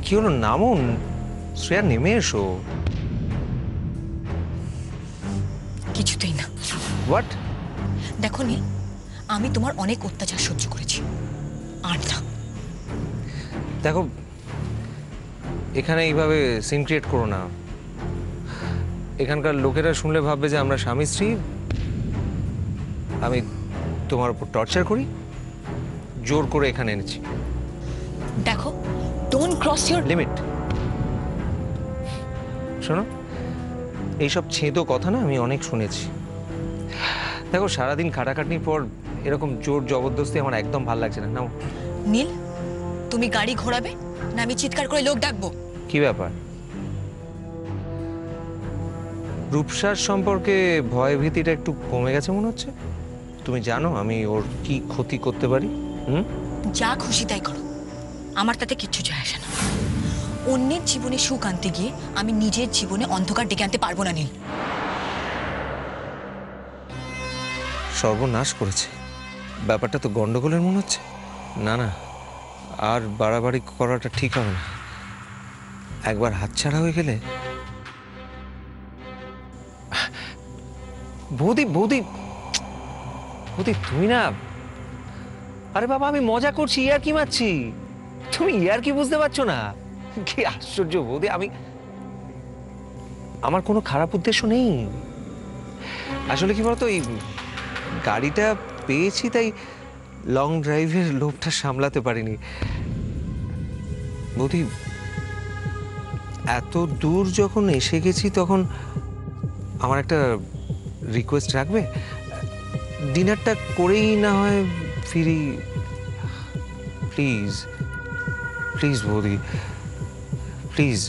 কি হলো? নামুন শ্রেয়া, নেমে এসো। কিছুতেই না। হোয়াট? দেখো নীল, আমি তোমার অনেক অত্যাচার সহ্য করেছি, আর না। দেখো, এখানে এইভাবে সিন ক্রিয়েট করো না। এখানকার লোকেরা শুনলে ভাববে যে আমরা স্বামী স্ত্রী, আমি তোমার উপর টর্চার করি, জোর করে এখানে এনেছি। দেখো, ডোন্ট ক্রস ইওর লিমিট। শোনো, এইসব ছেঁদো কথা না আমি অনেক শুনেছি। দেখো, সারাদিন খাটাখাটনির পর এরকম জোর জবরদস্তি আমার একদম ভালো লাগছে না। নাও। নীল, তুমি গাড়ি ঘোরাবে না আমি চিৎকার করে লোক ডাকবো? কি ব্যাপার? রূপসার সম্পর্কে ভয় ভীতিটা একটু কমে গেছে মনে হচ্ছে। তুমি জানো আমি ওর কি ক্ষতি করতে পারি? যা খুশি তাই করো, আমার তাতে কিচ্ছু যায় আসে না। অন্যের জীবনে সুখ আনতে গিয়ে আমি নিজের জীবনে অন্ধকার ডেকে আনতে পারবো না নীল। সর্বনাশ করেছে। ব্যাপারটা তো গন্ডগোলের মনে হচ্ছে। না না, আর বাড়াবাড়ি করাটা ঠিক হবে না। একবার হাতছাড়া হয়ে গেলে। বৌদি বৌদি বৌদি, তুমি না। আরে বাবা, আমি মজা করছি, ইয়ার কি মারছি। তুমি ইয়ার কি বুঝতে পারছো না? কি আশ্চর্য বৌদি, আমার কোনো খারাপ উদ্দেশ্য নেই। আসলে কি বলতো, এই গাড়িটা পেয়েছি তাই লং ড্রাইভের লোভটা সামলাতে পারিনি। বৌদি, এত দূর যখন এসে গেছি তখন আমার একটা রিকোয়েস্ট রাখবে? ডিনারটা করেই না হয় ফিরি। প্লিজ প্লিজ বৌদি, প্লিজ।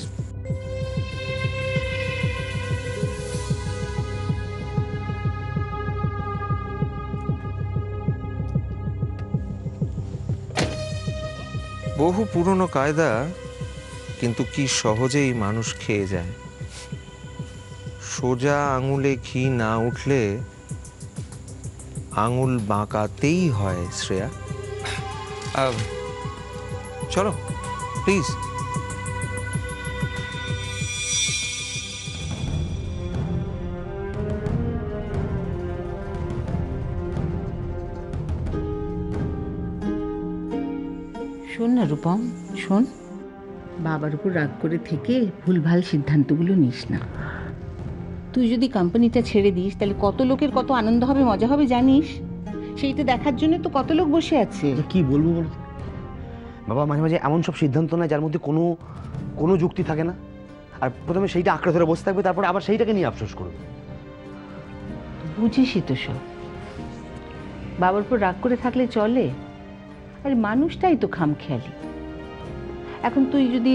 বহু পুরনো কায়দা, কিন্তু কি সহজেই মানুষ খেয়ে যায়। সোজা আঙুলে ঘি না উঠলে আঙুল বাঁকাতেই হয় শ্রেয়া। চলো প্লিজ। শোন না রূপম, শোন, বাবার উপর রাগ করে থেকে ভুলভাল সিদ্ধান্তগুলো নিস না। তুই যদি কোম্পানিটা ছেড়ে দিস তাহলে কত লোকের কত আনন্দ হবে, মজা হবে জানিস? সেইটা দেখার জন্য তো কত লোক বসে আছে। কি বলবো বলো? বাবা মাঝে মাঝে এমন সব সিদ্ধান্ত নেয় যার মধ্যে কোনো কোনো যুক্তি থাকে না, আর প্রথমে সেইটা আঁকড়ে ধরে বসে থাকবে, তারপরে আবার সেইটাকে নিয়ে আফসোস করবে। বুঝিসই তো সব। বাবার উপর রাগ করে থাকলে চলে? আরে মানুষটাই তো খামখেয়ালি। এখন তুই যদি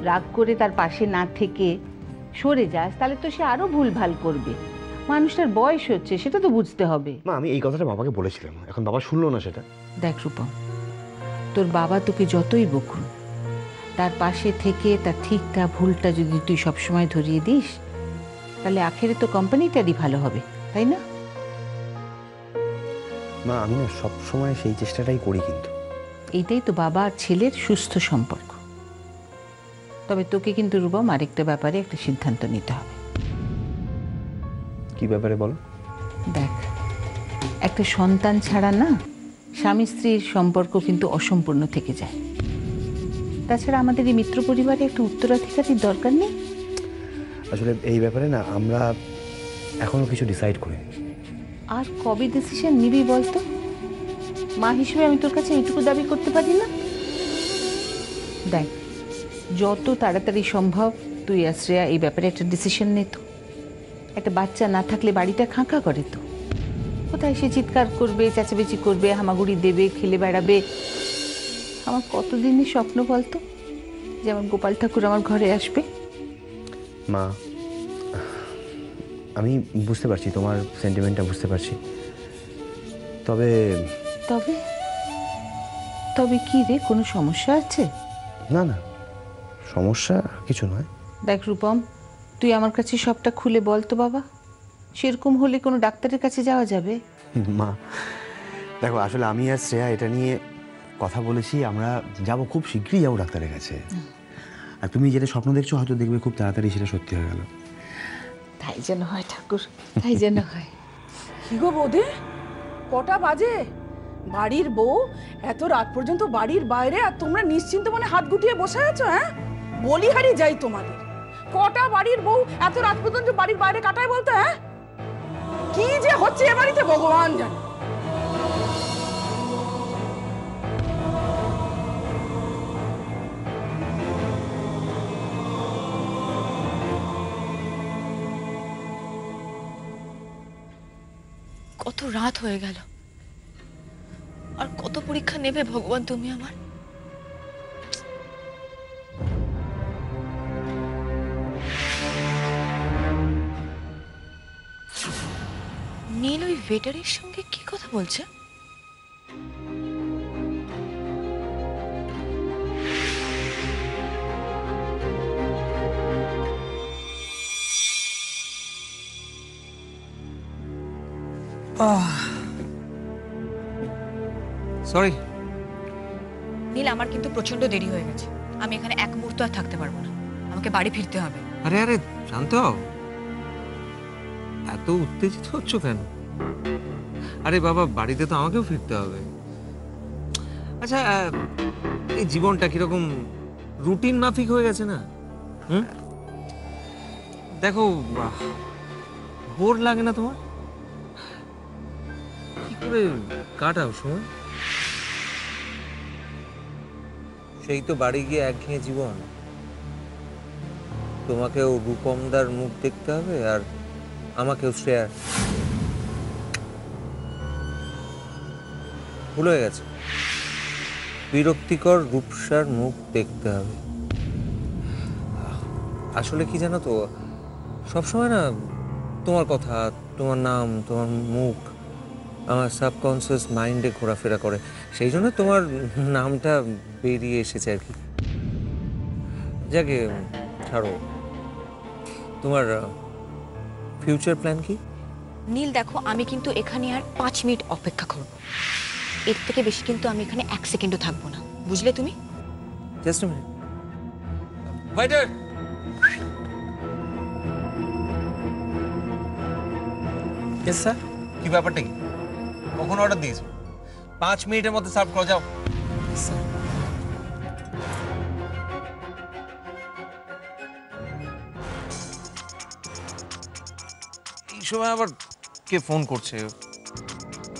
রাগ করে তার পাশে না থেকে সরে যাস তাহলে তো সে আরো ভুলভাল করবে। মানুষটার বয়স হচ্ছে, সেটা তো বুঝতে হবে। মা, আমি এই কথাটা বাবাকে বলেছিলাম, এখন বাবা শুনলো না সেটা। দেখ রূপম, তোর বাবা তোকে যতই বকুন, তার পাশে থেকে তার ঠিকটা ভুলটা যদি তুই সবসময় ধরিয়ে দিস তাহলে আখেরে তো কোম্পানিটারই ভালো হবে, তাই না? মা, আমি না সব সময় সেই চেষ্টাটাই করি, কিন্তু এইটাই তো বাবা আর ছেলের সুস্থ সম্পর্ক। তবে তোকে কিন্তু রূপম আরেকটা ব্যাপারে একটা সিদ্ধান্ত নিতে হবে। কি ব্যাপারে বলো? দেখ, একটা সন্তান ছাড়া না স্বামী স্ত্রীর সম্পর্ক কিন্তু অসম্পূর্ণ থেকে যায়। তাছাড়া আমাদের এই মিত্র পরিবারে একটা উত্তরাধিকারীর দরকার নেই? আসলে এই ব্যাপারে না আমরা এখনো কিছু ডিসাইড করিনি। আর কবে ডিসিশন নিবি বলতো? মা হিসেবে আমি তোর কাছে এইটুকু দাবি করতে পারি না? দেখ, যত তাড়াতাড়ি সম্ভব তুই আর শ্রেয়া এই ব্যাপারে একটা ডিসিশন নে তো। একটা বাচ্চা না থাকলে বাড়িটা খাঁকা করে তো। কোথায় সে চিৎকার করবে, চেঁচামেচি করবে, হামাগুড়ি দেবে, খেলে বেড়াবে। আমার কতদিনই স্বপ্ন বলতো যে আমার গোপাল ঠাকুর আমার ঘরে আসবে। মা, আমি বুঝতে পারছি তোমার সেন্টিমেন্টটা, বুঝতে পারছি। তবে তবে তবে কি রে, কোনো সমস্যা আছে? না না, সমস্যা কিছু নয়। দেখ রূপম, তুই আমার কাছে সবটা খুলে বল তো বাবা। সেরকম হলে কোনো ডাক্তারের কাছে যাওয়া যাবে? মা দেখো, আসলে আমি আর শ্রেয়া এটা নিয়ে কথা বলেছি, আমরা যাব, খুব শীঘ্রই যাবো ডাক্তারের কাছে। আর তুমি যেটা স্বপ্ন দেখছো হয়তো দেখবে খুব তাড়াতাড়ি সেটা সত্যি হয়ে গেল। তাই যেন হয় ঠাকুর, তাই যেন হয়। কি গো বৌদি, কটা বাজে? বাড়ির বউ এত রাত পর্যন্ত বাড়ির বাইরে, আর তোমরা নিশ্চিন্ত মনে হাত গুটিয়ে বসে আছো? হ্যাঁ, বলি হারি যাই তোমাদের। কটা বাড়ির বউ এত রাত পর্যন্ত বাড়ির বাইরে কাটায় বলতে? হ্যাঁ, কি যে হচ্ছে এ বাড়িতে ভগবান জানে। কত রাত হয়ে গেল, আর কত পরীক্ষা নেবে ভগবান তুমি আমার। নীল ওই ওয়েটারের সঙ্গে কি কথা বলছে? সরি। নীল, আমার কিন্তু প্রচন্ড দেরি হয়ে গেছে। আমি এখানে এক মুহূর্ত আর থাকতে পারবো না, আমাকে বাড়ি ফিরতে হবে। আরে আরে শান্ত হও, এত উত্তেজিত হচ্ছ কেন? আরে বাবা, বাড়িতে তো আমাকেও ফিরতে হবে। আচ্ছা, এই জীবনটা কিরকম রুটিন মাফিক হয়ে গেছে না? হুম, দেখো, বোর লাগে না তোমার? কি করে কাটাও সময়? সেই তো বাড়ি গিয়ে একঘেয়ে জীবন, তোমাকেও রূপমদার মুখ দেখতে হবে আর আমাকেও শ্রেয়ার। ভুল হয়ে গেছে, বিরক্তিকর রূপসার মুখ দেখতে হবে। আসলে কি জানো তো, সবসময় না তোমার কথা, তোমার নাম, তোমার মুখ আমার সাবকনসিয়াস মাইন্ডে ঘোরাফেরা করে, সেই জন্য তোমার নামটা বেরিয়ে এসেছে আর কি। যাকে ছাড়ো, তোমার ফিউচার প্ল্যান কি? নীল দেখো, আমি কিন্তু এখানে আর 5 মিনিট অপেক্ষা করব। এর থেকে বেশি কিন্তু আমি এখানে 1 সেকেন্ডও থাকবো না, বুঝলে তুমি? Just a minute. Waiter, yes sir. কি ব্যাপারটা কি? কখন অর্ডার দিয়েছো? 5 মিনিটের মধ্যে সার্ভ করে যাও। স্যার এই সময় আবার কে ফোন করছে?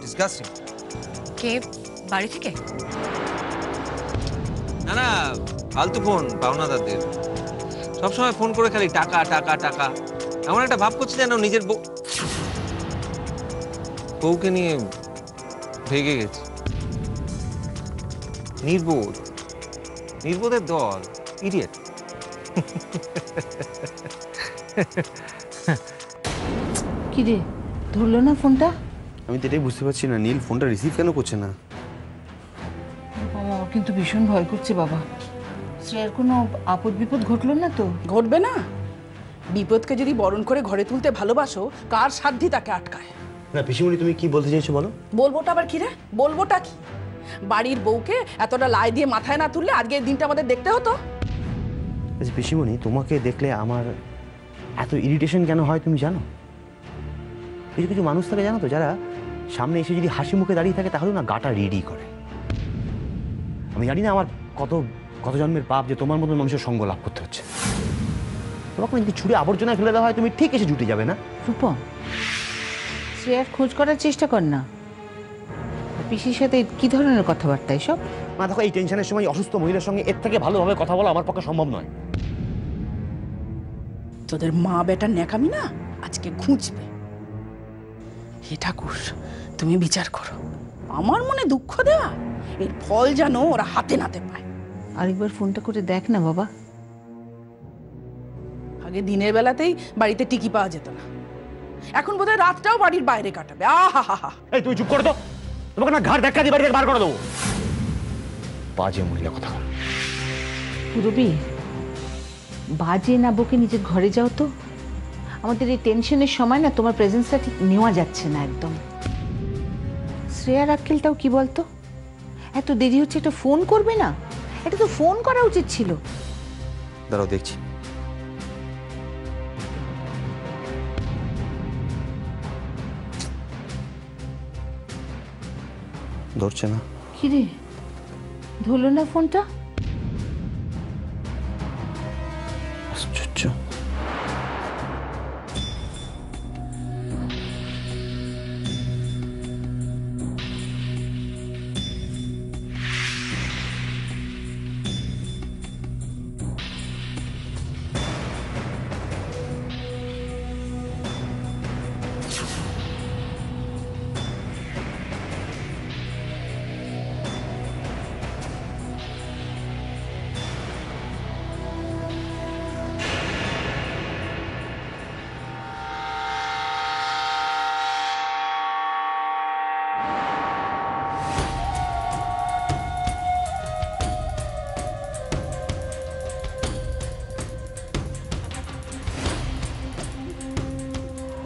ডিসগাস্টিং। কে, বাড়ি থেকে? না না, ফালতু ফোন পাওনাদারদের। সবসময় ফোন করে খালি টাকা টাকা টাকা। এমন একটা ভাব করছে যেন নিজের বউকে নিয়ে ভেগে গেছে। নির্বোধ, নির্বোধের দল, ইডিয়েট। কি রে, ধরলো না ফোনটা? আমি তো এটাই বুঝতে পারছি না, নীল ফোনটা রিসিভ কেন করছে না? আমার কিন্তু ভীষণ ভয় করছে বাবা। শ্রেয়ার কোনো আপদ বিপদ ঘটলো না তো? ঘটবে না? বিপদকে যদি বরণ করে ঘরে তুলতে ভালোবাসো, কার সাধ্যি তাকে আটকায়? না পিসিমণি, তুমি কি বলতে চাইছো বলো? বলবোটা আবার কি রে? বলবোটা কি? বাড়ির বউকে এতটা লাই দিয়ে মাথায় না তুললে আজকে এই দিনটা আমাদের দেখতে হতো। আচ্ছা পিসিমণি, তোমাকে দেখলে আমার এত ইরিটেশন কেন হয় তুমি জানো? কিছু কিছু মানুষ থাকে জানো তো, যারা সামনে এসে যদি হাসি মুখে দাঁড়িয়ে থাকে তাহলে না গাটা রেডি করে। আমি জানি না আমার কত কত জন্মের পাপ যে তোমার মতো মানুষের সঙ্গ লাভ করতে হচ্ছে। তোমাকে যদি ছুঁড়ে আবর্জনায় ফেলে দেওয়া হয় তুমি ঠিক এসে জুটে যাবে না? রূপম, শ্রেয়ার খোঁজ করার চেষ্টা কর না। পিসির সাথে কি ধরনের কথাবার্তা এসব? না দেখো, এই টেনশনের সময় অসুস্থ মহিলার সঙ্গে এর থেকে ভালোভাবে কথা বলা আমার পক্ষে সম্ভব নয়। তোদের মা বেটার ন্যাকামি না আজকে খুঁজবে। হে ঠাকুর, তুমি বিচার করো। আমার মনে দুঃখ দেয়া, এর ফল যেন ওরা হাতে নাতে পায়। আরেকবার ফোনটা করে দেখ না বাবা। আগে দিনের বেলাতেই বাড়িতে টিকি পাওয়া যেত না, এখন বোধহয় রাতটাও বাড়ির বাইরে কাটাবে। আহা হা হা। এই তুই চুপ করো তো, তোমাকে না ঘাড় ধাক্কা দিয়ে বাড়ি থেকে বার করে দেবো। বাজে মহিলা কথা। রবি, বাজে না বকে নিজের ঘরে যাও তো। আমাদের এই টেনশনের সময় না তোমার প্রেজেন্সটা ঠিক নেওয়া যাচ্ছে না একদম। শ্রেয়ার আক্কেলটাও কি বলতো, এত দেরি হচ্ছে, একটা ফোন করবে না? এটা তো ফোন করা উচিত ছিল। দাঁড়াও দেখছি। ধরছে না। কিরে, ধরলো না ফোনটা? আশ্চর্য।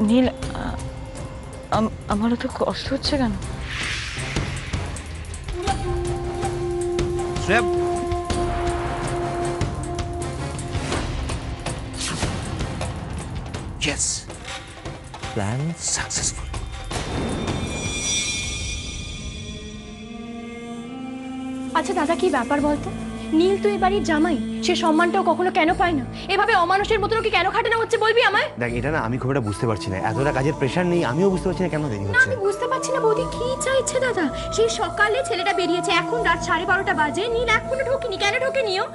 নীল, আমারও তো কষ্ট হচ্ছে কেন? Shreya, Yes, plan successful. আচ্ছা দাদা, কি ব্যাপার বলতো? নীল তো এই বাড়ির জামাই, সে সম্মানটাও কখনো কেন পায় না? এভাবে অমানুষের মতো কি কেন খাটানো হচ্ছে বলবি আমায়? দেখ, এটা না আমি খুব একটা বুঝতে পারছি না, এতটা কাজের প্রেশার নেই, আমিও বুঝতে পারছি না কেন দেরি না হচ্ছে। আমি বুঝতে পারছি না বৌদি কি চাইছে দাদা। সেই সকালে ছেলেটা বেরিয়েছে, এখন রাত 12:30 বাজে, নীল এখনো ঢোকেনি, কেন ঢোকেনিও?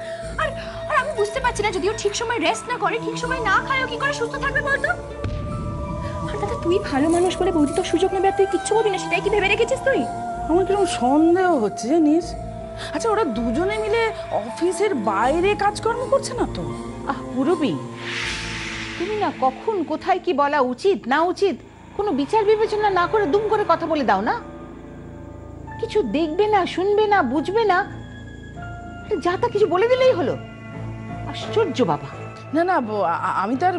আর আর আমি বুঝতে পারছি না, যদিও ঠিক সময় রেস্ট না করে, ঠিক সময় না খায়ও, কি করে সুস্থ থাকবে বলতো? আর দাদা তুই ভালো মানুষ বলে বৌদি তো সুযোগ নেবে, আর তুই কিচ্ছু বলবি না, সেটাই কি ভেবে রেখেছিস তুই? আমার কিরকম সন্দেহ হচ্ছে জানিস। আচ্ছা, ওরা দুজনে মিলে অফিসের বাইরে কাজকর্ম করছে না তো? পুরবি, তুমি না কখন কোথায় কি বলা উচিত না উচিত কোনো বিচার বিবেচনা না করে দুম করে কথা বলে দাও না। কিছু দেখবে না, শুনবে না, বুঝবে না, যা তা কিছু বলে দিলেই হলো। আশ্চর্য বাবা। না না, আমি তার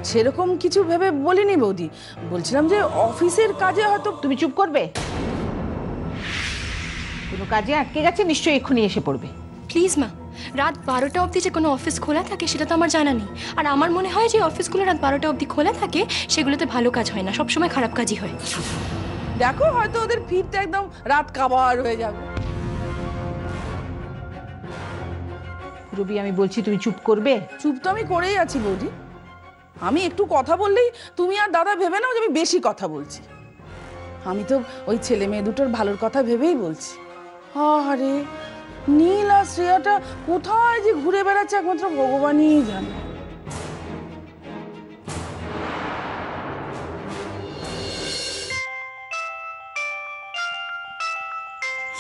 সেরকম কিছু ভেবে বলিনি বৌদি। বলছিলাম যে অফিসের কাজে হয়তো। তুমি চুপ করবে? কোনো কাজে আটকে গেছে, নিশ্চয়ই এক্ষুনি এসে পড়বে। প্লিজ মা, রাত 12টা অবধি যে কোনো অফিস খোলা থাকে সেটা তো আমার জানা নেই। আর আমার মনে হয় যে অফিসগুলো রাত 12টা অবধি খোলা থাকে সেগুলোতে ভালো কাজ হয় না, সবসময় খারাপ কাজই হয়। দেখো, হয়তো ওদের ফিরতে একদম রাত কাবার হয়ে যাবে। রবি, আমি বলছি তুমি চুপ করবে? চুপ তো আমি করেই আছি বৌদি। আমি একটু কথা বললেই তুমি আর দাদা ভেবে নাও যে আমি বেশি কথা বলছি। আমি তো ওই ছেলে মেয়ে দুটোর ভালোর কথা ভেবেই বলছি। আরে নীল আর শ্রেয়াটা কোথায় যে ঘুরে বেড়াচ্ছে একমাত্র ভগবানই জানে।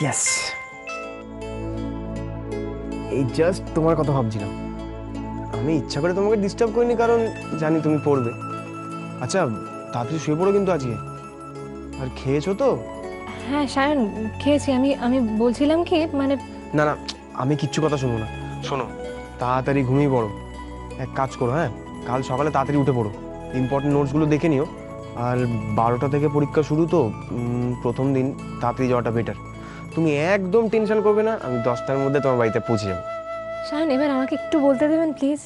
ইয়েস, এই জাস্ট তোমার কথা ভাবছিলাম। আমি ইচ্ছা করে তোমাকে ডিস্টার্ব করিনি, কারণ জানি তুমি পড়বে। আচ্ছা, তাড়াতাড়ি শুয়ে পড়ো কিন্তু আজকে। আর খেয়েছো তো? হ্যাঁ সায়ন, খেয়েছি। আমি বলছিলাম কি, মানে না না, আমি কিচ্ছু কথা শুনবো না। শোনো, তাড়াতাড়ি ঘুমিয়ে পড়ো। এক কাজ করো, হ্যাঁ, কাল সকালে তাড়াতাড়ি উঠে পড়ো, ইম্পর্টেন্ট নোটসগুলো দেখে নিও। আর 12টা থেকে পরীক্ষা শুরু তো, প্রথম দিন তাড়াতাড়ি যাওয়াটা বেটার। তুমি একদম টেনশন করবে না, আমি 10টার মধ্যে তোমার বাড়িতে পৌঁছে যাবো। সায়ন, এবার আমাকে একটু বলতে দেবেন প্লিজ?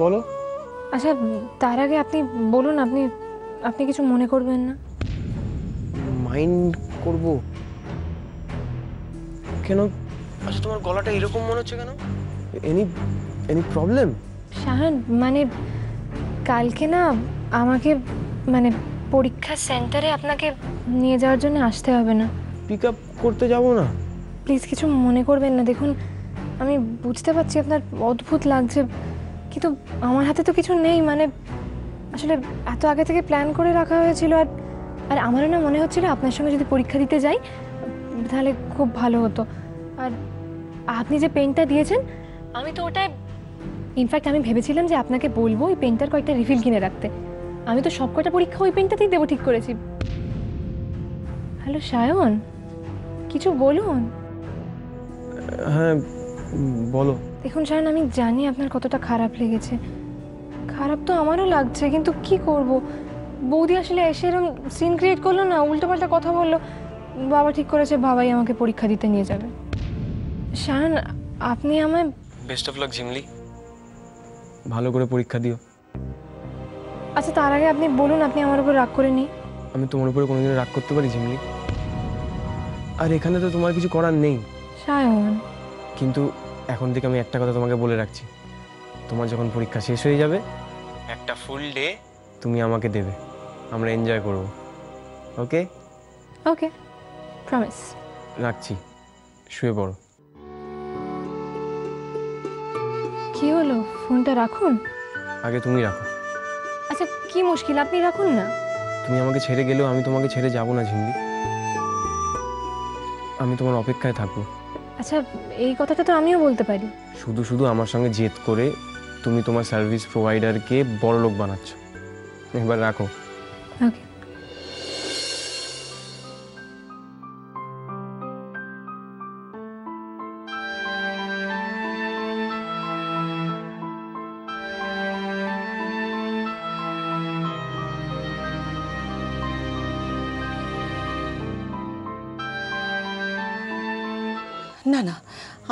বলো। আচ্ছা, তার আগে আপনি বলুন, আপনি কিছু মনে করবেন না? মাইন্ড করব কেন? আচ্ছা, তোমার গলাটা এরকম মনে হচ্ছে কেন? Any problem? সায়ন, মানে কালকে না আমাকে মানে পরীক্ষা সেন্টারে আপনাকে নিয়ে যাওয়ার জন্য আসতে হবে না। পিক আপ করতে যাবো না? প্লিজ কিছু মনে করবেন না। দেখুন, আমি বুঝতে পারছি আপনার অদ্ভুত লাগছে, কিন্তু আমার হাতে তো কিছু নেই। মানে আসলে এত আগে থেকে প্ল্যান করে রাখা হয়েছিল, আর আমারও না মনে হচ্ছিল আপনার সঙ্গে যদি পরীক্ষা দিতে যাই তাহলে খুব ভালো হতো। আর আপনি যে পেনটা দিয়েছেন, আমি তো ওটাই ইনফ্যাক্ট আমি ভেবেছিলাম যে আপনাকে বলবো ওই পেনটার কয়েকটা রিফিল কিনে রাখতে। আমি তো সব কয়টা পরীক্ষা ওই পেনটাতেই দেবো ঠিক করেছি। হ্যালো সায়ন, কিছু বলুন। হ্যাঁ বলো। দেখুন সায়ন, আমি জানি আপনার কতটা খারাপ লেগেছে, খারাপ তো আমারও লাগছে, কিন্তু কি করব, বৌদি আসলে এসে এরকম সিন ক্রিয়েট করলো না, উল্টোপাল্টা কথা বললো। বাবা ঠিক করেছে বাবাই আমাকে পরীক্ষা দিতে নিয়ে যাবে। সায়ন, আপনি আমায় বেস্ট অফ লাক ঝিমলি। ভালো করে পরীক্ষা দিও। আচ্ছা তার আগে আপনি বলুন, আপনি আমার উপর রাগ করে নি। আমি তোমার উপরে কোনোদিন রাগ করতে পারি ঝিমলি? আর এখানে তো তোমার কিছু করার নেই। সায়ন, কিন্তু এখন থেকে আমি একটা কথা তোমাকে বলে রাখছি, তোমার যখন পরীক্ষা শেষ হয়ে যাবে একটা ফুল ডে তুমি আমাকে দেবে, আমরা এনজয় করব। ওকে? ওকে, প্রমিস। রাখছি, শুয়ে পড়ো। কি হলো, ফোনটা রাখুন। আগে তুমি রাখো। আচ্ছা কি মুশকিল, আপনি রাখুন না। তুমি আমাকে ছেড়ে গেলেও আমি তোমাকে ছেড়ে যাব না ঝিমলি, আমি তোমার অপেক্ষায় থাকবো। আচ্ছা এই কথাটা তো আমিও বলতে পারি। শুধু শুধু আমার সঙ্গে জেদ করে তুমি তোমার সার্ভিস প্রোভাইডারকে বড়লোক বানাচ্ছ। এবার রাখো। ওকে। না না,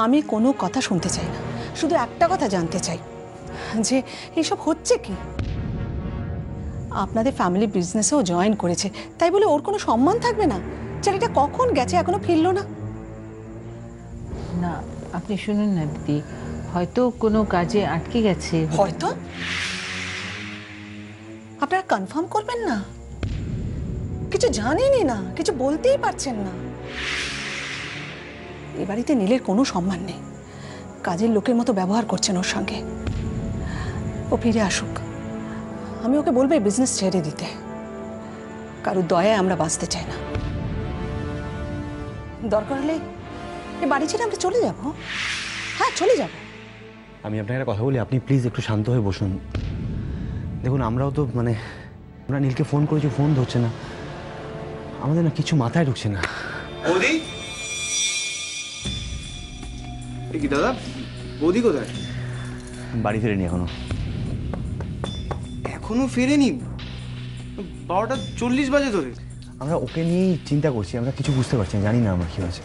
আমি কোনো কথা শুনতে চাই না, শুধু একটা কথা জানতে চাই যে এইসব হচ্ছে কি? আপনাদের ফ্যামিলি বিজনেসেও জয়েন করেছে, তাই বলে ওর কোনো সম্মান থাকবে না? ছেলেটা কখন গেছে এখনো ফিরলো না? না আপনি শুনুন না দিদি, হয়তো কোনো কাজে আটকে গেছে। হয়তো? আপনারা কনফার্ম করবেন না? কিছু জানেনই না, কিছু বলতেই পারছেন না। এ বাড়িতে নীলের কোনো সম্মান নেই, কাজের লোকের মতো ব্যবহার করছেন ওর সঙ্গে। ও ফিরে আসুক, আমি ওকে বলবো এই বিজনেস ছেড়ে দিতে। কারোর দয়ায় আমরা বাঁচতে চাই না। দরকার হলে এ বাড়ি ছেড়ে আমরা চলে যাব। হ্যাঁ চলে যাব। আমি আপনাকে একটা কথা বলি, আপনি প্লিজ একটু শান্ত হয়ে বসুন। দেখুন আমরাও তো আমরা নীলকে ফোন করেছি, ফোন ধরছে না, আমাদের না কিছু মাথায় ঢুকছে না। বৌদি, কি দাদা, বৌদি কোথায়? বাড়ি ফেরেনি এখনো ফেরেনি? 12:40 বাজে ধরে। আমরা ওকে নিয়েই চিন্তা করছি, আমরা কিছু বুঝতে পারছি না, জানি না আমরা কি হয়েছে।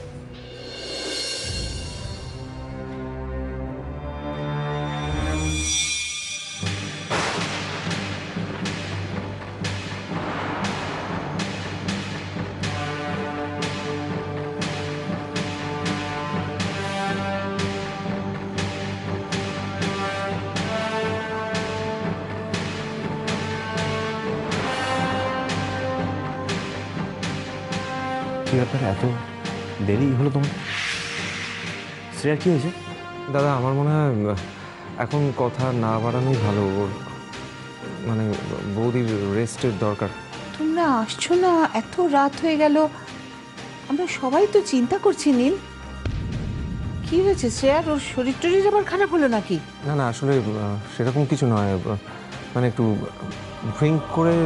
কি ব্যাপার, এত দেরি হলো তোমার? শ্রেয়ার কি হয়েছে? দাদা আমার মনে হয় এখন কথা না বাড়ানোই ভালো, ওর বৌদির রেস্টের দরকার। তোমরা আসছো না, এত রাত হয়ে গেল, আমরা সবাই তো চিন্তা করছি। নীল কি হয়েছে শ্রেয়ার, ওর শরীর টরীর আবার খারাপ হলো নাকি? না না আসলে সেরকম কিছু নয়, একটু ড্রিঙ্ক করে।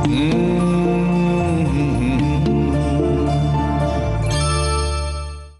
Mm-hmm.